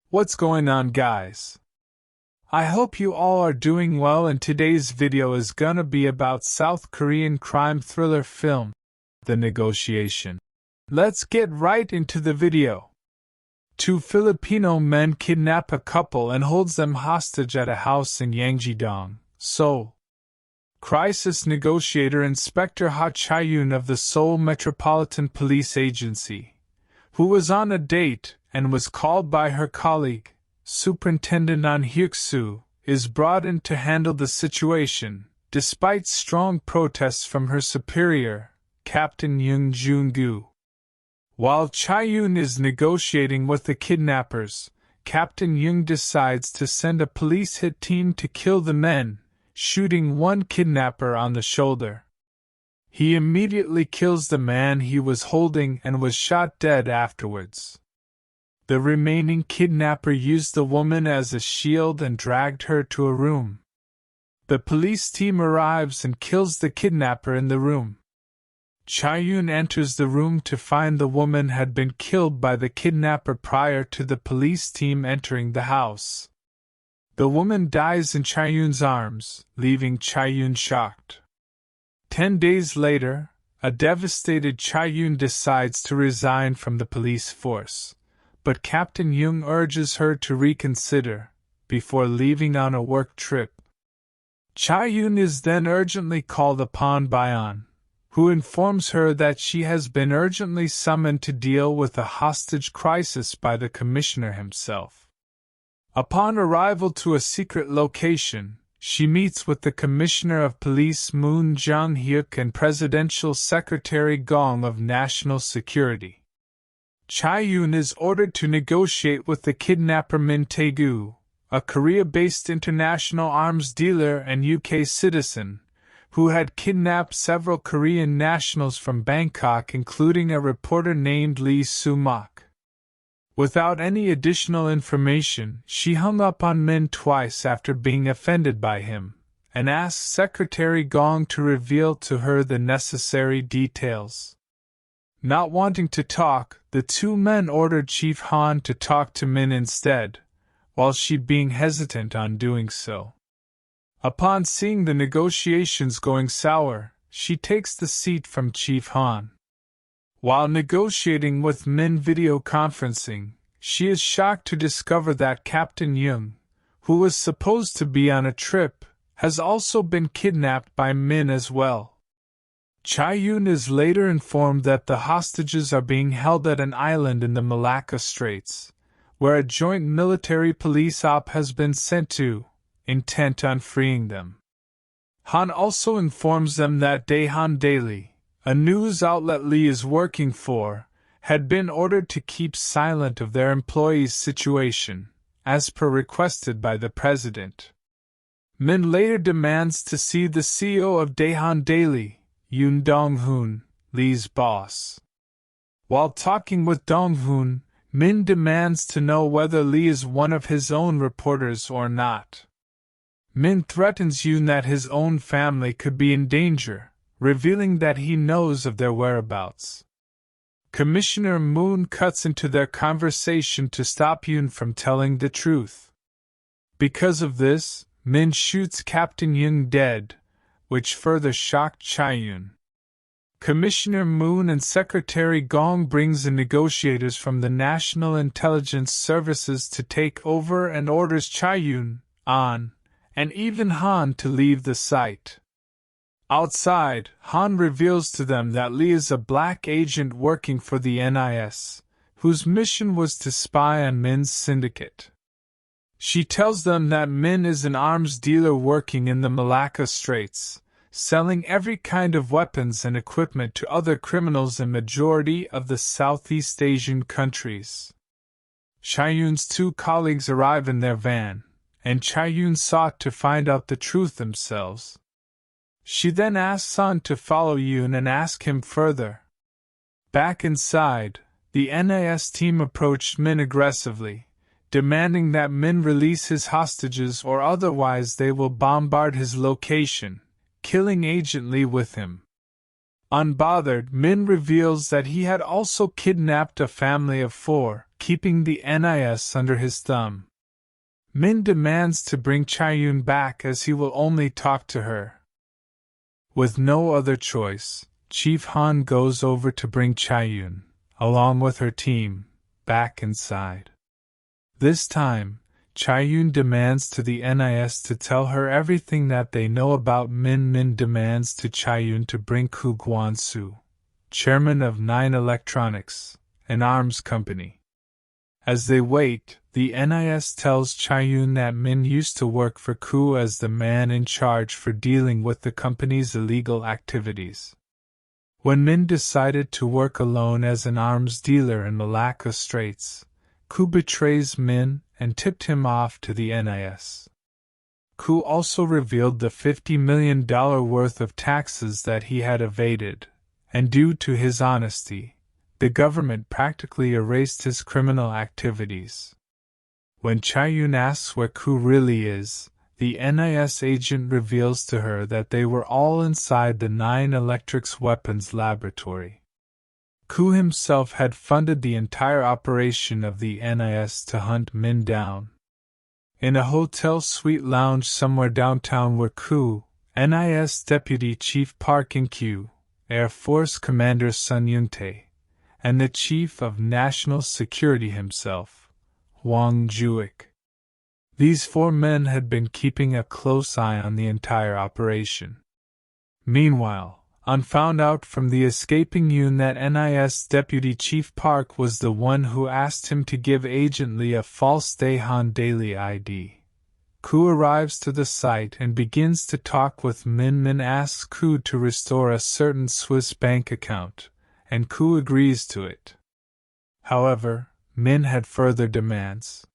What's going on, guys? I hope you all are doing well, and today's video is gonna be about South Korean crime thriller film, The Negotiation. Let's get right into the video. Two Filipino men kidnap a couple and holds them hostage at a house in Yangjidong, Seoul. Crisis negotiator Inspector Ha Chae-yoon of the Seoul Metropolitan Police Agency, who was on a date and was called by her colleague, Superintendent An Hyuk-soo, is brought in to handle the situation, despite strong protests from her superior, Captain Young Joon-gu. While Chae-yoon is negotiating with the kidnappers, Captain Young decides to send a police hit team to kill the men, shooting one kidnapper on the shoulder. He immediately kills the man he was holding and was shot dead afterwards. The remaining kidnapper used the woman as a shield and dragged her to a room. The police team arrives and kills the kidnapper in the room. Chae-yoon enters the room to find the woman had been killed by the kidnapper prior to the police team entering the house. The woman dies in Chae-yoon's arms, leaving Chae-yoon shocked. 10 days later, a devastated Chae-yoon decides to resign from the police force, but Captain Young urges her to reconsider, before leaving on a work trip. Chae-yoon is then urgently called upon by An, who informs her that she has been urgently summoned to deal with a hostage crisis by the commissioner himself. Upon arrival to a secret location, she meets with the Commissioner of Police Moon Jong-hyuk and Presidential Secretary Gong of National Security. Chae-yoon is ordered to negotiate with the kidnapper Min Tae-gu, a Korea-based international arms dealer and UK citizen, who had kidnapped several Korean nationals from Bangkok, including a reporter named Lee Soo-mak. Without any additional information, she hung up on Min twice after being offended by him, and asked Secretary Gong to reveal to her the necessary details. Not wanting to talk, the two men ordered Chief Han to talk to Min instead, while she being hesitant on doing so. Upon seeing the negotiations going sour, she takes the seat from Chief Han. While negotiating with Min video conferencing, she is shocked to discover that Captain Young, who was supposed to be on a trip, has also been kidnapped by Min as well. Chae-yoon is later informed that the hostages are being held at an island in the Malacca Straits, where a joint military police op has been sent to, intent on freeing them. Han also informs them that Daehan Daily, a news outlet Lee is working for, had been ordered to keep silent of their employees' situation, as per requested by the president. Min later demands to see the CEO of Daehan Daily, Yoon Dong-hoon, Lee's boss. While talking with Dong-hoon, Min demands to know whether Lee is one of his own reporters or not. Min threatens Yoon that his own family could be in danger, revealing that he knows of their whereabouts. Commissioner Moon cuts into their conversation to stop Yoon from telling the truth. Because of this, Min shoots Captain Young dead, which further shocked Chae-yoon. Commissioner Moon and Secretary Gong brings in negotiators from the National Intelligence Services to take over and orders Chae-yoon, An, and even Han to leave the site. Outside, Han reveals to them that Lee is a black agent working for the NIS, whose mission was to spy on Min's syndicate. She tells them that Min is an arms dealer working in the Malacca Straits, selling every kind of weapons and equipment to other criminals in majority of the Southeast Asian countries. Chae-yoon's two colleagues arrive in their van, and Chae-yoon sought to find out the truth themselves. She then asks Sun to follow Yoon and ask him further. Back inside, the NIS team approached Min aggressively, demanding that Min release his hostages or otherwise they will bombard his location, killing Agent Lee with him. Unbothered, Min reveals that he had also kidnapped a family of 4, keeping the NIS under his thumb. Min demands to bring Chae-yoon back as he will only talk to her. With no other choice, Chief Han goes over to bring Chae-yoon, along with her team, back inside. This time, Chae-yoon demands to the NIS to tell her everything that they know about Min. Min demands to Chae-yoon to bring Koo Gwon-soo, chairman of 9 Electronics, an arms company. As they wait, the NIS tells Chae-yoon that Min used to work for Koo as the man in charge for dealing with the company's illegal activities. When Min decided to work alone as an arms dealer in Malacca Straits, Koo betrays Min and tipped him off to the NIS. Koo also revealed the $50 million worth of taxes that he had evaded, and due to his honesty, the government practically erased his criminal activities. When Chae-yoon asks where Koo really is, the NIS agent reveals to her that they were all inside the 9 Electrics weapons laboratory. Koo himself had funded the entire operation of the NIS to hunt Min down. In a hotel suite lounge somewhere downtown were Koo, NIS Deputy Chief Park In-kyu, Air Force Commander Sun Yun-tae, and the Chief of National Security himself, Hwang Ju-ik. These 4 men had been keeping a close eye on the entire operation. Meanwhile, An found out from the escaping Yoon that NIS Deputy Chief Park was the one who asked him to give Agent Lee a false Daehan Daily ID. Koo arrives to the site and begins to talk with Min. Min asks Koo to restore a certain Swiss bank account, and Koo agrees to it. However, Min had further demands.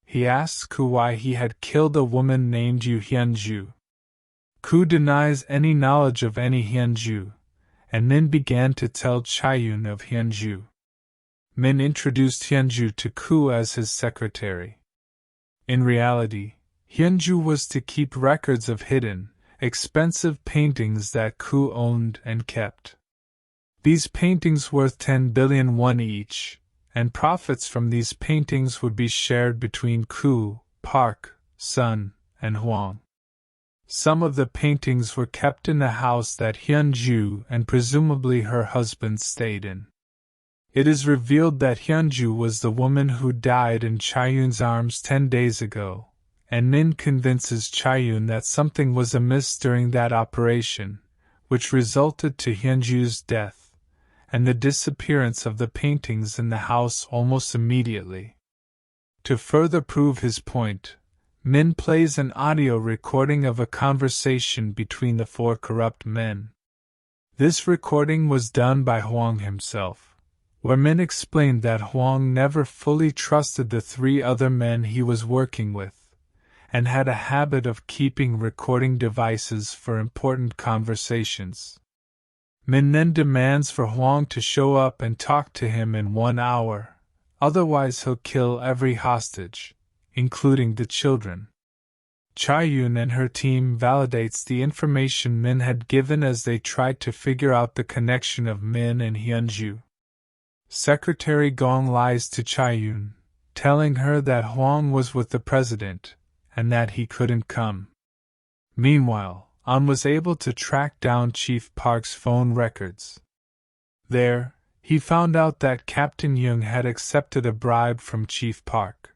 He asks Koo why he had killed a woman named Yoo Hyun-ju. Koo denies any knowledge of any Hyun-ju, and Min began to tell Chae-yoon of Hyun-ju. Min introduced Hyun-ju to Koo as his secretary. In reality, Hyun-ju was to keep records of hidden, expensive paintings that Koo owned and kept. These paintings worth 10 billion won each, and profits from these paintings would be shared between Koo, Park, Sun, and Hwang. Some of the paintings were kept in the house that Hyun-ju and presumably her husband stayed in. It is revealed that Hyun-ju was the woman who died in Chae-yoon's arms 10 days ago, and Min convinces Chae-yoon that something was amiss during that operation, which resulted to Hyun-ju's death, and the disappearance of the paintings in the house almost immediately. To further prove his point, Min plays an audio recording of a conversation between the 4 corrupt men. This recording was done by Hwang himself, where Min explained that Hwang never fully trusted the 3 other men he was working with, and had a habit of keeping recording devices for important conversations. Min then demands for Hwang to show up and talk to him in 1 hour, otherwise he'll kill every hostage, including the children. Chae-yoon and her team validates the information Min had given as they tried to figure out the connection of Min and Hyun-ju. Secretary Gong lies to Chae-yoon, telling her that Hwang was with the president, and that he couldn't come. Meanwhile, An was able to track down Chief Park's phone records. There, he found out that Captain Young had accepted a bribe from Chief Park.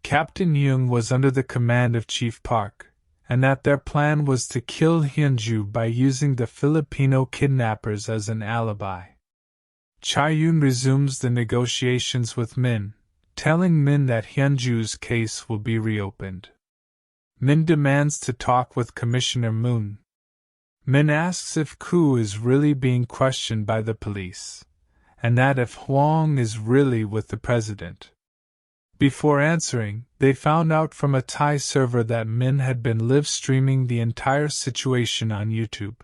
Captain Young was under the command of Chief Park, and that their plan was to kill Hyun-ju by using the Filipino kidnappers as an alibi. Chae-yoon resumes the negotiations with Min, telling Min that Hyun-ju's case will be reopened. Min demands to talk with Commissioner Moon. Min asks if Koo is really being questioned by the police, and that if Hwang is really with the president. Before answering, they found out from a Thai server that Min had been live-streaming the entire situation on YouTube,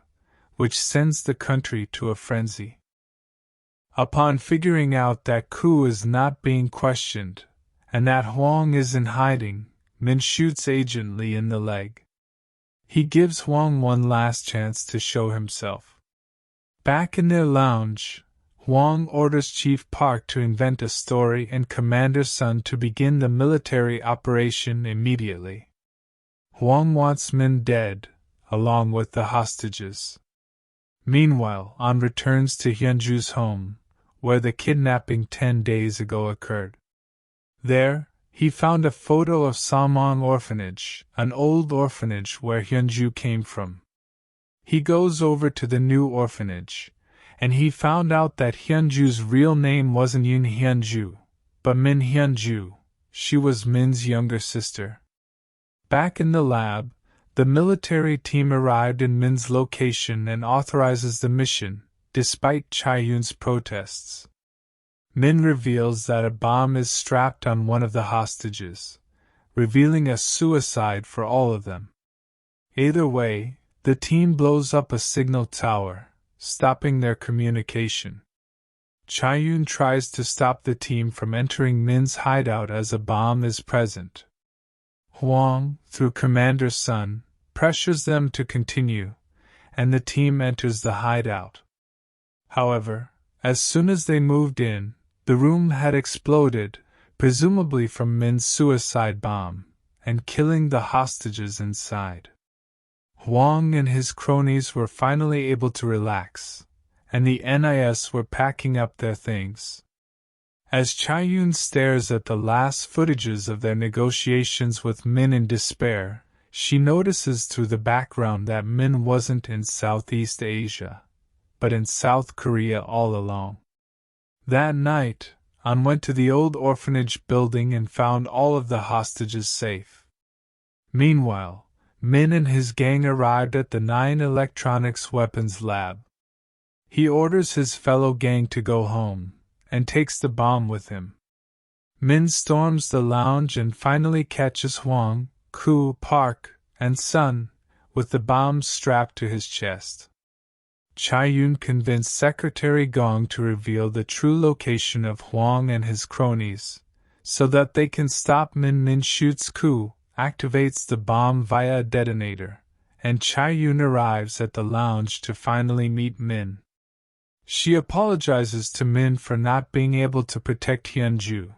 which sends the country to a frenzy. Upon figuring out that Koo is not being questioned, and that Hwang is in hiding, Min shoots Agent Lee in the leg. He gives Hwang one last chance to show himself. Back in their lounge, Huang orders Chief Park to invent a story and Commander Sun to begin the military operation immediately. Huang wants Min dead, along with the hostages. Meanwhile, An returns to Hyunju's home, where the kidnapping 10 days ago occurred. There, he found a photo of Samong Orphanage, an old orphanage where Hyunju came from. He goes over to the new orphanage, and he found out that Hyunju's real name wasn't Yoon Hyunju, but Min Hyunju. She was Min's younger sister. Back in the lab, the military team arrived in Min's location and authorizes the mission, despite Chae-yoon's protests. Min reveals that a bomb is strapped on one of the hostages, revealing a suicide for all of them. Either way, the team blows up a signal tower, stopping their communication. Chae-yoon tries to stop the team from entering Min's hideout as a bomb is present. Huang, through Commander Sun, pressures them to continue, and the team enters the hideout. However, as soon as they moved in, the room had exploded, presumably from Min's suicide bomb, and killing the hostages inside. Huang and his cronies were finally able to relax, and the NIS were packing up their things. As Chae-yoon stares at the last footages of their negotiations with Min in despair, she notices through the background that Min wasn't in Southeast Asia, but in South Korea all along. That night, An went to the old orphanage building and found all of the hostages safe. Meanwhile, Min and his gang arrived at the 9 electronics weapons lab. He orders his fellow gang to go home, and takes the bomb with him. Min storms the lounge and finally catches Huang, Koo, Park, and Sun, with the bomb strapped to his chest. Chae-yoon convinced Secretary Gong to reveal the true location of Huang and his cronies, so that they can stop Min. Min shoots Koo, activates the bomb via a detonator, and Chae-yoon arrives at the lounge to finally meet Min. She apologizes to Min for not being able to protect Hyunju,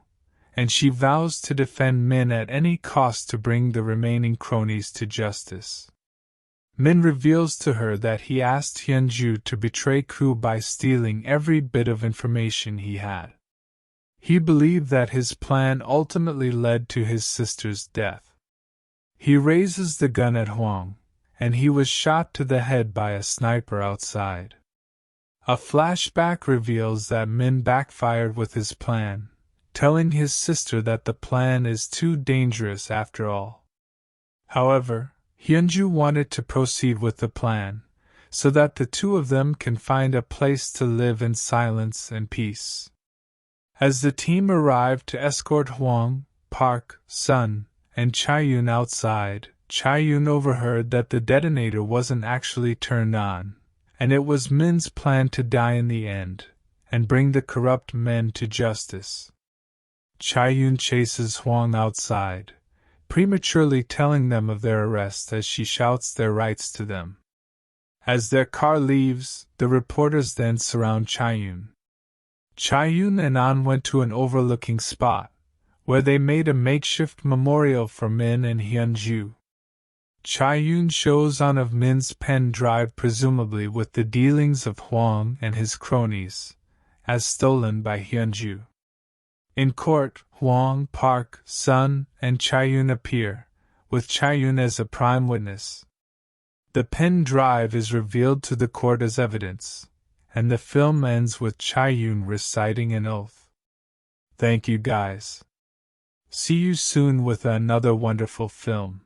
and she vows to defend Min at any cost to bring the remaining cronies to justice. Min reveals to her that he asked Hyunju to betray Koo by stealing every bit of information he had. He believed that his plan ultimately led to his sister's death. He raises the gun at Huang, and he was shot to the head by a sniper outside. A flashback reveals that Min backfired with his plan, telling his sister that the plan is too dangerous after all. However, Hyunju wanted to proceed with the plan, so that the two of them can find a place to live in silence and peace. As the team arrived to escort Huang, Park, Sun, and Chae-yoon outside, Chae-yoon overheard that the detonator wasn't actually turned on, and it was Min's plan to die in the end, and bring the corrupt men to justice. Chae-yoon chases Huang outside, prematurely telling them of their arrest as she shouts their rights to them. As their car leaves, the reporters then surround Chae-yoon. Chae-yoon and An went to an overlooking spot, where they made a makeshift memorial for Min and Hyunju. Chae-yoon shows An of Min's pen drive, presumably with the dealings of Huang and his cronies, as stolen by Hyunju. In court, Huang, Park, Sun, and Chae-yoon appear, with Chae-yoon as a prime witness. The pen drive is revealed to the court as evidence, and the film ends with Chae-yoon reciting an oath. Thank you guys. See you soon with another wonderful film.